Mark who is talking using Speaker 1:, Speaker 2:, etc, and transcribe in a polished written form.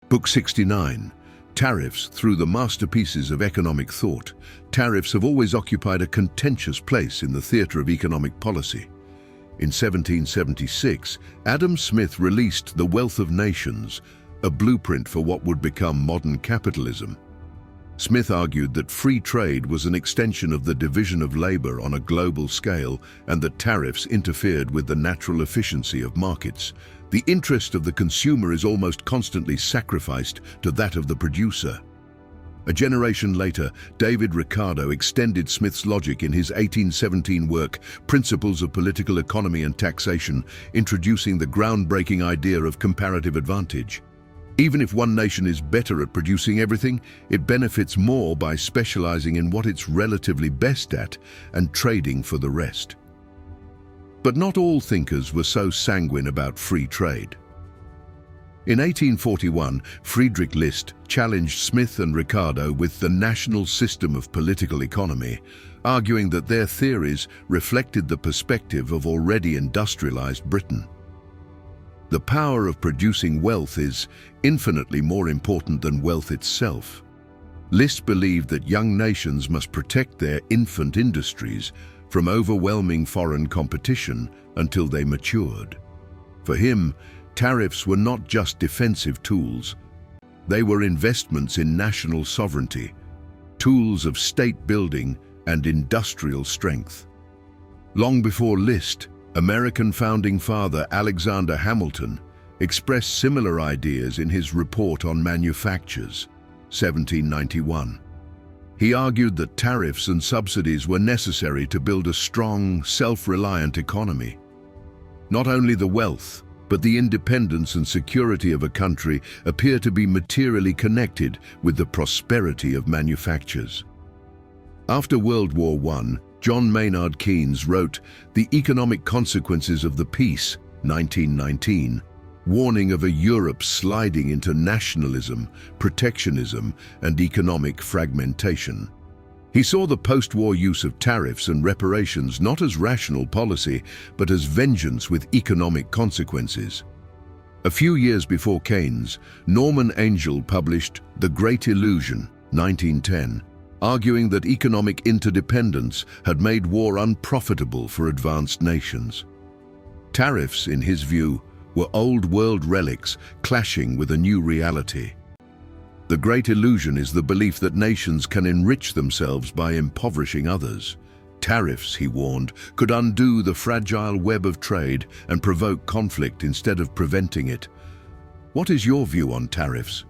Speaker 1: Book 69. Tariffs. Through the masterpieces of economic thought, tariffs have always occupied a contentious place in the theatre of economic policy. In 1776, Adam Smith released The Wealth of Nations, a blueprint for what would become modern capitalism. Smith argued that free trade was an extension of the division of labor on a global scale and that tariffs interfered with the natural efficiency of markets. The interest of the consumer is almost constantly sacrificed to that of the producer. A generation later, David Ricardo extended Smith's logic in his 1817 work, Principles of Political Economy and Taxation, introducing the groundbreaking idea of comparative advantage. Even if one nation is better at producing everything, it benefits more by specializing in what it's relatively best at and trading for the rest. But not all thinkers were so sanguine about free trade. In 1841, Friedrich List challenged Smith and Ricardo with the national system of political economy, arguing that their theories reflected the perspective of already industrialized Britain. The power of producing wealth is infinitely more important than wealth itself. List believed that young nations must protect their infant industries from overwhelming foreign competition until they matured. For him, tariffs were not just defensive tools. They were investments in national sovereignty, tools of state building and industrial strength. Long before List, American founding father Alexander Hamilton expressed similar ideas in his Report on Manufactures, 1791. He argued that tariffs and subsidies were necessary to build a strong, self-reliant economy. Not only the wealth, but the independence and security of a country appear to be materially connected with the prosperity of manufactures. After World War I, John Maynard Keynes wrote The Economic Consequences of the Peace, 1919, warning of a Europe sliding into nationalism, protectionism, and economic fragmentation. He saw the post-war use of tariffs and reparations not as rational policy, but as vengeance with economic consequences. A few years before Keynes, Norman Angell published The Great Illusion, 1910, arguing that economic interdependence had made war unprofitable for advanced nations. Tariffs, in his view, were old-world relics clashing with a new reality. The great illusion is the belief that nations can enrich themselves by impoverishing others. Tariffs, he warned, could undo the fragile web of trade and provoke conflict instead of preventing it. What is your view on tariffs?